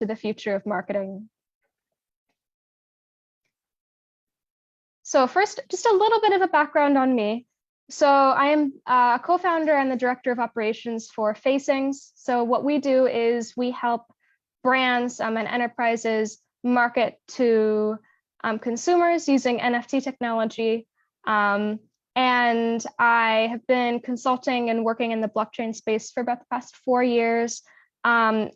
to the future of marketing. So first, just a little bit of a background on me. So I am a co-founder and the director of operations for Facings. So what we do is we help brands and enterprises market to consumers using NFT technology. And I have been consulting and working in the blockchain space for about the past 4 years. I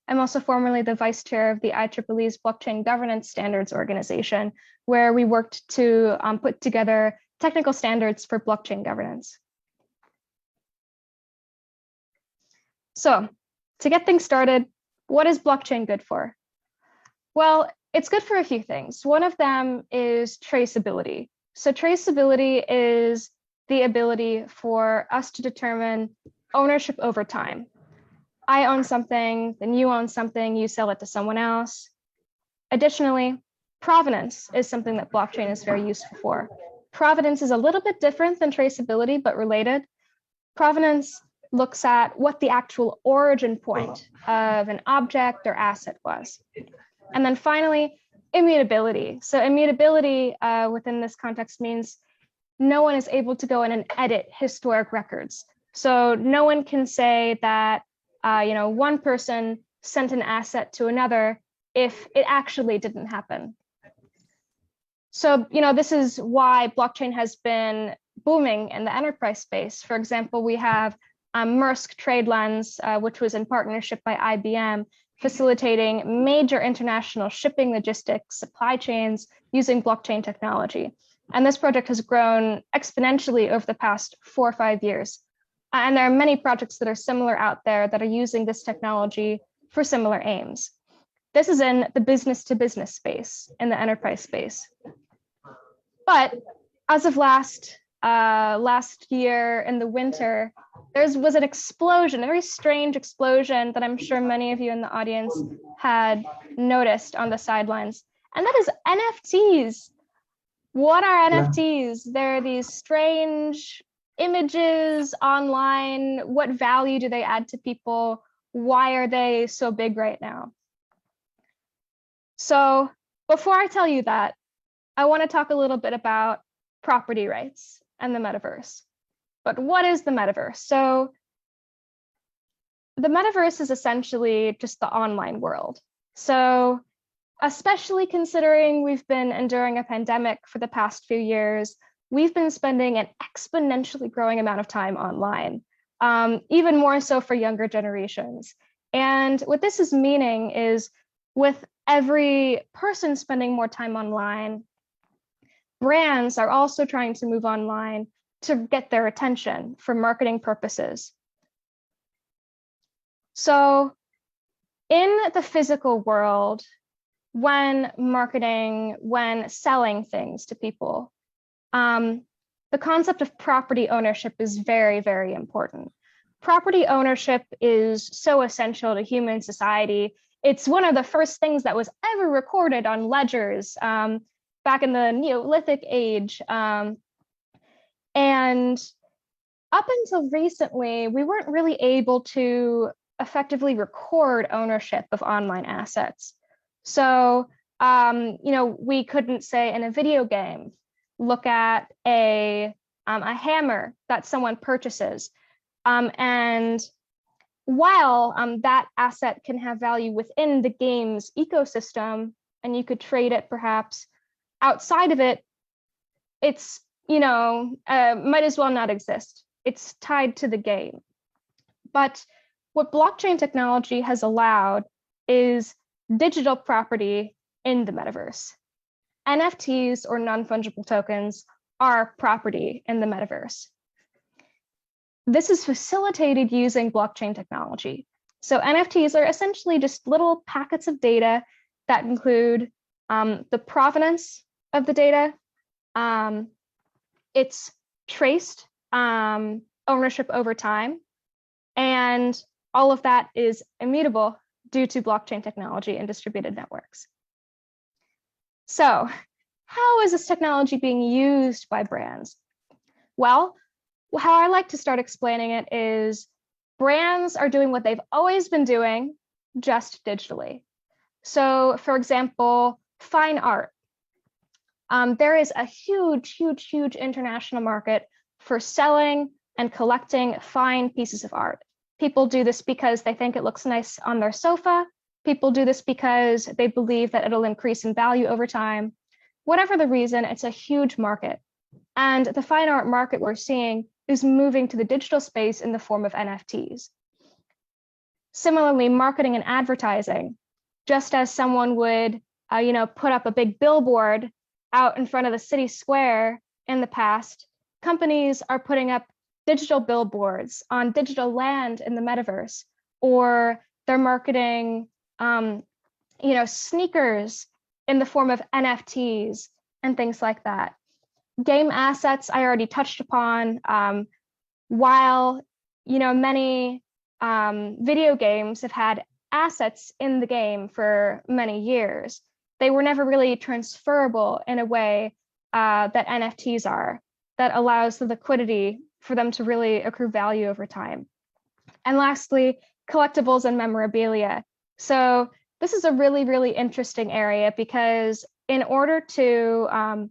am also formerly the vice chair of the IEEE's Blockchain Governance Standards Organization, where we worked to put together technical standards for blockchain governance. So to get things started, what is blockchain good for? Well, it's good for a few things. One of them is traceability. So traceability is the ability for us to determine ownership over time. I own something, then you own something, you sell it to someone else. Additionally, provenance is something that blockchain is very useful for. Provenance is a little bit different than traceability, but related. Provenance looks at what the actual origin point of an object or asset was. And then finally, immutability. So immutability within this context means no one is able to go in and edit historic records. So no one can say that one person sent an asset to another if it actually didn't happen. So, this is why blockchain has been booming in the enterprise space. For example, we have Maersk TradeLens, which was in partnership by IBM, facilitating major international shipping logistics supply chains using blockchain technology. And this project has grown exponentially over the past 4 or 5 years. And there are many projects that are similar out there that are using this technology for similar aims. This is in the business to business space, in the enterprise space. But as of last year in the winter, there was an explosion, a very strange explosion that I'm sure many of you in the audience had noticed on the sidelines. And that is NFTs. What are NFTs? They're these strange images online. What value do they add to people? Why are they so big right now? So before I tell you that, I want to talk a little bit about property rights and the metaverse. But what is the metaverse? So the metaverse is essentially just the online world. So especially considering we've been enduring a pandemic for the past few years, we've been spending an exponentially growing amount of time online, even more so for younger generations. And what this is meaning is with every person spending more time online, brands are also trying to move online to get their attention for marketing purposes. So in the physical world, when selling things to people, the concept of property ownership is very, very important. Property ownership is so essential to human society. It's one of the first things that was ever recorded on ledgers back in the Neolithic age. And up until recently, we weren't really able to effectively record ownership of online assets. So, we couldn't say in a video game, look at a hammer that someone purchases. And while that asset can have value within the game's ecosystem, and you could trade it perhaps outside of it, it's, might as well not exist. It's tied to the game. But what blockchain technology has allowed is digital property in the metaverse. NFTs, or non-fungible tokens, are property in the metaverse. This is facilitated using blockchain technology. So NFTs are essentially just little packets of data that include the provenance of the data. It's traced ownership over time, and all of that is immutable due to blockchain technology and distributed networks. So how is this technology being used by brands? Well, how I like to start explaining it is brands are doing what they've always been doing, just digitally. So for example, fine art. There is a huge international market for selling and collecting fine pieces of art. People do this because they think it looks nice on their sofa. People do this because they believe that it'll increase in value over time. Whatever the reason, it's a huge market. And the fine art market we're seeing is moving to the digital space in the form of NFTs. Similarly, marketing and advertising, just as someone would put up a big billboard out in front of the city square in the past, companies are putting up digital billboards on digital land in the metaverse, or they're marketing sneakers in the form of NFTs and things like that. Game assets I already touched upon. While many video games have had assets in the game for many years, they were never really transferable in a way that NFTs are, that allows the liquidity for them to really accrue value over time. And lastly, collectibles and memorabilia. So this is a really interesting area, because in order to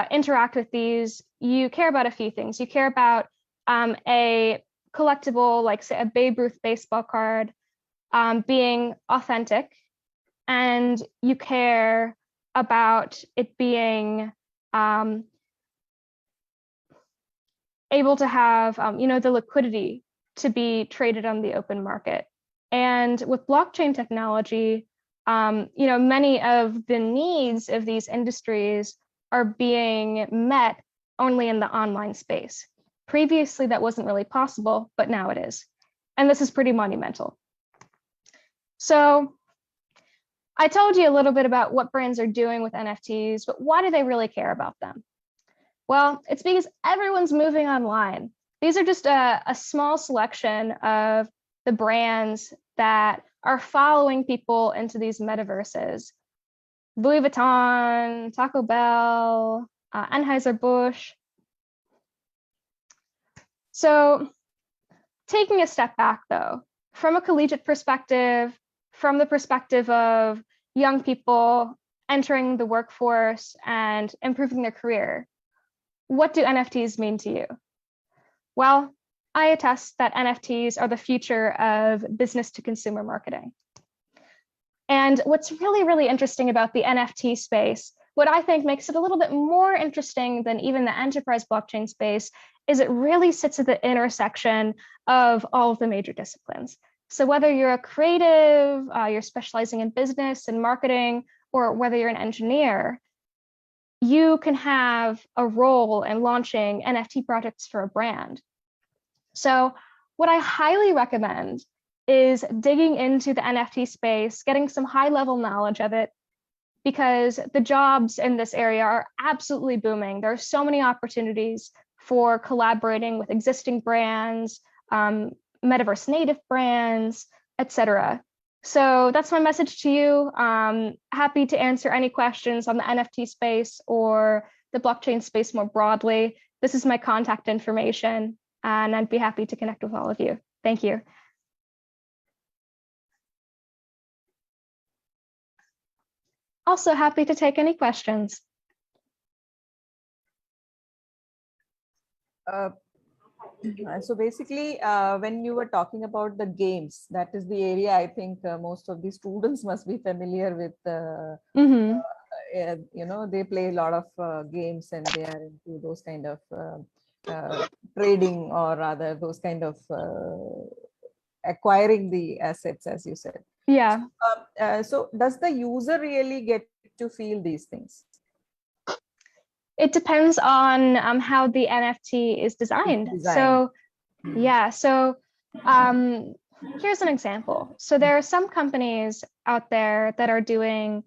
interact with these, you care about a few things. You care about a collectible, like say a Babe Ruth baseball card, being authentic, and you care about it being able to have the liquidity to be traded on the open market. And with blockchain technology, many of the needs of these industries are being met only in the online space. Previously, that wasn't really possible, but now it is. And this is pretty monumental. So I told you a little bit about what brands are doing with NFTs, but why do they really care about them? Well, it's because everyone's moving online. These are just a small selection of the brands that are following people into these metaverses. Louis Vuitton, Taco Bell, Anheuser-Busch. So taking a step back though, from a collegiate perspective, from the perspective of young people entering the workforce and improving their career, what do NFTs mean to you? Well, I attest that NFTs are the future of business to consumer marketing. And what's really interesting about the NFT space, what I think makes it a little bit more interesting than even the enterprise blockchain space, is it really sits at the intersection of all of the major disciplines. So whether you're a creative, you're specializing in business and marketing, or whether you're an engineer, you can have a role in launching NFT projects for a brand. So what I highly recommend is digging into the NFT space, getting some high-level knowledge of it, because the jobs in this area are absolutely booming. There are so many opportunities for collaborating with existing brands, metaverse native brands, etc. So that's my message to you. Happy to answer any questions on the NFT space or the blockchain space more broadly. This is my contact information, and I'd be happy to connect with all of you. Thank you. Also happy to take any questions. So basically, when you were talking about the games, that is the area I think most of the students must be familiar with. They play a lot of games, and they are into those kind of trading, or rather those kind of acquiring the assets, as you said. Yeah. So does the user really get to feel these things? It depends on how the NFT is designed. So yeah, so here's an example. So there are some companies out there that are doing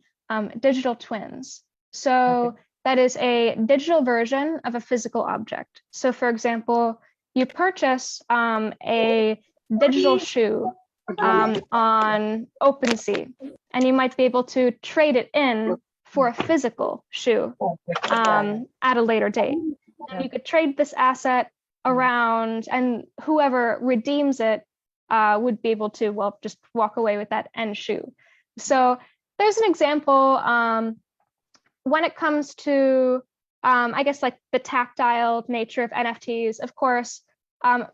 digital twins. So that is a digital version of a physical object. So for example, you purchase a digital shoe on OpenSea, and you might be able to trade it in for a physical shoe at a later date. And you could trade this asset around, and whoever redeems it would be able to, well, just walk away with that end shoe. So there's an example when it comes to, I guess, like the tactile nature of NFTs. Of course,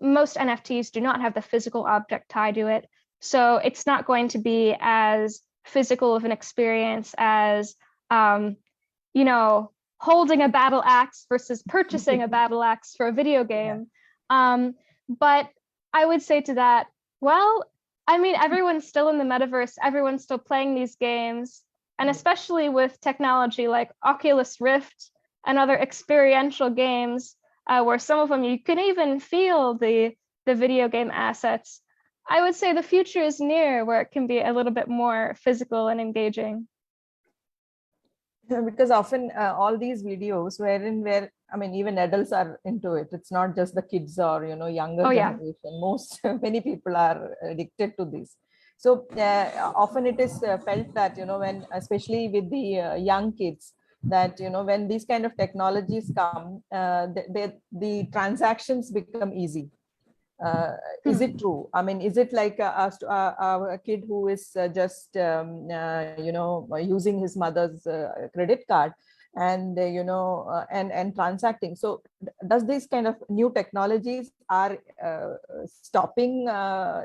most NFTs do not have the physical object tied to it. So it's not going to be as physical of an experience as, you know, holding a battle axe versus purchasing a battle axe for a video game. But I would say to that, well, I mean, everyone's still in the metaverse, everyone's still playing these games. And especially with technology like Oculus Rift and other experiential games, where some of them you can even feel the video game assets, I would say the future is near where it can be a little bit more physical and engaging. Because often all these videos where I mean, even adults are into it. It's not just the kids or, you know, younger generation. Most many people are addicted to this. So often it is felt that, you know, when, especially with the young kids, that, you know, when these kind of technologies come, the transactions become easy. Is it true? I mean, is it like a kid who is just, you know, using his mother's credit card and, you know, and transacting? So does these kind of new technologies are stopping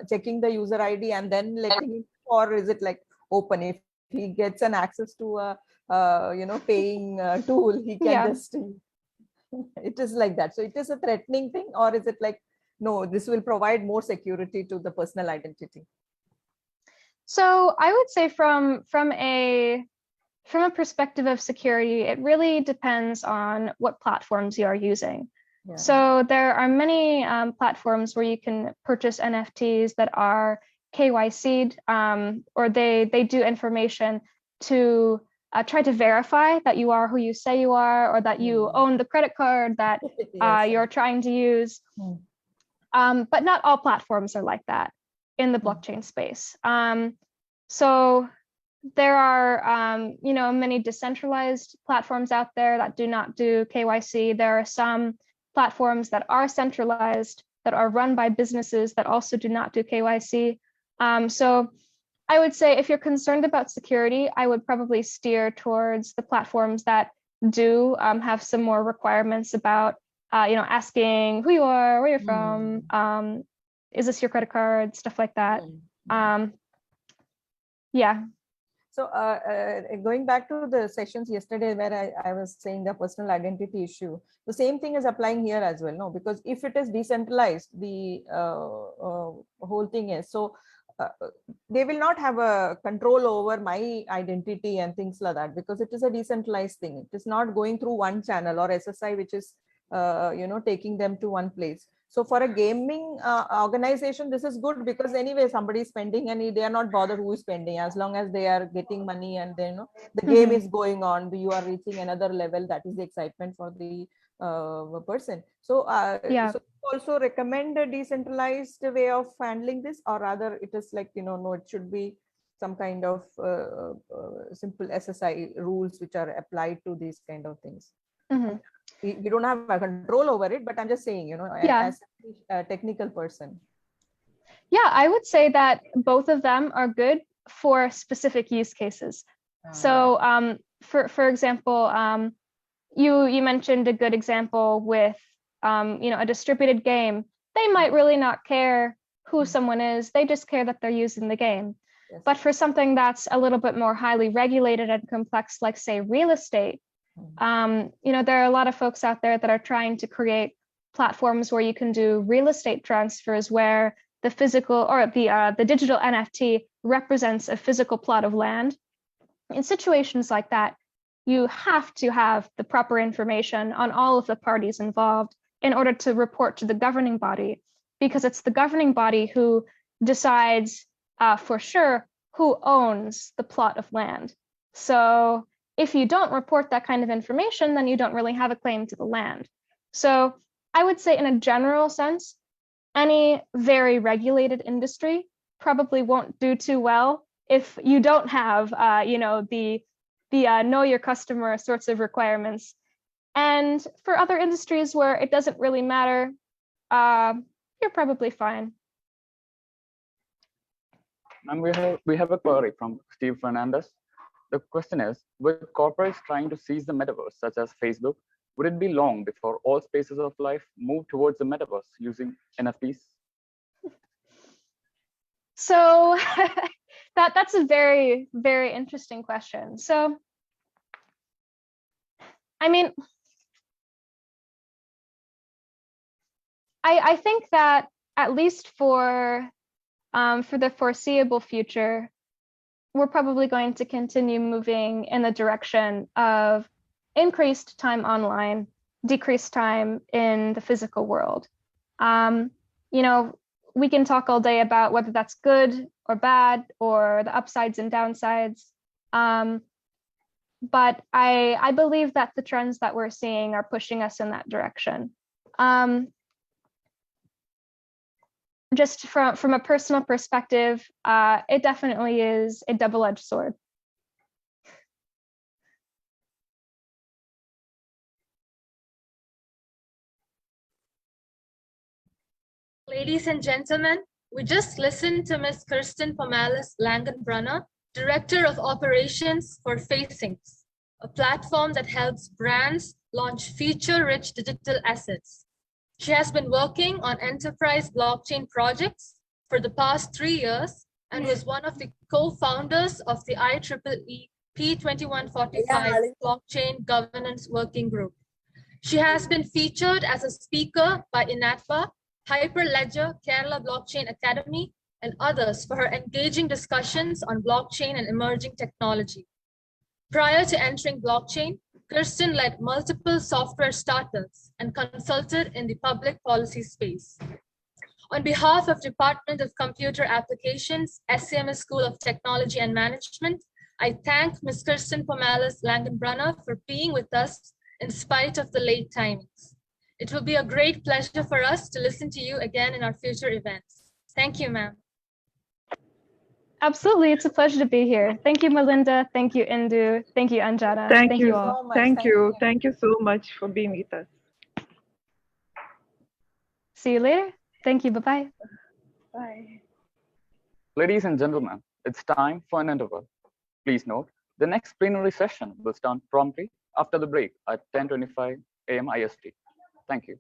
checking the user ID and then letting it, or is it like open? If he gets an access to a, you know, paying tool, he can just, it is like that. So it is a threatening thing, or is it like, no, this will provide more security to the personal identity? So I would say from a perspective of security, it really depends on what platforms you are using. So there are many platforms where you can purchase NFTs that are KYC'd, or they do information to try to verify that you are who you say you are, or that you own the credit card that you're trying to use. But not all platforms are like that in the blockchain space. So there are, you know, many decentralized platforms out there that do not do KYC. There are some platforms that are centralized, that are run by businesses that also do not do KYC. So I would say if you're concerned about security, I would probably steer towards the platforms that do have some more requirements about, you know, asking who you are, where you're from, is this your credit card, stuff like that. So going back to the sessions yesterday where I was saying the personal identity issue, the same thing is applying here as well, no? Because if it is decentralized, the whole thing is, so they will not have a control over my identity and things like that, because it is a decentralized thing. It is not going through one channel or SSI, which is, you know, taking them to one place. So for a gaming organization, this is good, because anyway, somebody is spending and they are not bothered who is spending, as long as they are getting money and then, you know, the game is going on, you are reaching another level. That is the excitement for the person. So, so also recommend a decentralized way of handling this, or rather it is like, you know, no, it should be some kind of simple SSI rules which are applied to these kind of things. We don't have a control over it, but I'm just saying, you know, as a technical person. Yeah, I would say that both of them are good for specific use cases. So for example, you mentioned a good example with, you know, a distributed game. They might really not care who someone is. They just care that they're using the game. But for something that's a little bit more highly regulated and complex, like say real estate, you know, there are a lot of folks out there that are trying to create platforms where you can do real estate transfers, where the physical or the digital NFT represents a physical plot of land. In situations like that, you have to have the proper information on all of the parties involved in order to report to the governing body, because it's the governing body who decides for sure who owns the plot of land. So if you don't report that kind of information, then you don't really have a claim to the land. So I would say in a general sense, any very regulated industry probably won't do too well if you don't have, you know, the know your customer sorts of requirements. And for other industries where it doesn't really matter, you're probably fine. Ma'am, we have a query from Steve Fernandez. The question is, with corporates trying to seize the metaverse, such as Facebook, would it be long before all spaces of life move towards the metaverse using NFTs? So that's a very, very interesting question. So, I mean, I think that at least for the foreseeable future, we're probably going to continue moving in the direction of increased time online, decreased time in the physical world. You know, we can talk all day about whether that's good or bad or the upsides and downsides. But I believe that the trends that we're seeing are pushing us in that direction. Just from a personal perspective, it definitely is a double-edged sword. Ladies and gentlemen, we just listened to Ms. Kirsten Pomalis Langenbrunner, Director of Operations for Facings, a platform that helps brands launch feature-rich digital assets. She has been working on enterprise blockchain projects for the past 3 years and was one of the co-founders of the IEEE P2145 Blockchain Governance Working Group. She has been featured as a speaker by INATBA, Hyperledger, Kerala Blockchain Academy, and others for her engaging discussions on blockchain and emerging technology. Prior to entering blockchain, Kirsten led multiple software startups and consulted in the public policy space. On behalf of Department of Computer Applications, SCMS School of Technology and Management, I thank Ms. Kirsten Pomalis Langenbrunner for being with us in spite of the late timings. It will be a great pleasure for us to listen to you again in our future events. Thank you, ma'am. Absolutely, it's a pleasure to be here. Thank you, Melinda. Thank you, Indu. Thank you, Anjana. Thank you all. so much. Thank you. Thank you so much for being with us. See you later. Thank you. Bye-bye. Bye. Ladies and gentlemen, it's time for an interval. Please note, the next plenary session will start promptly after the break at 10:25 a.m. IST. Thank you.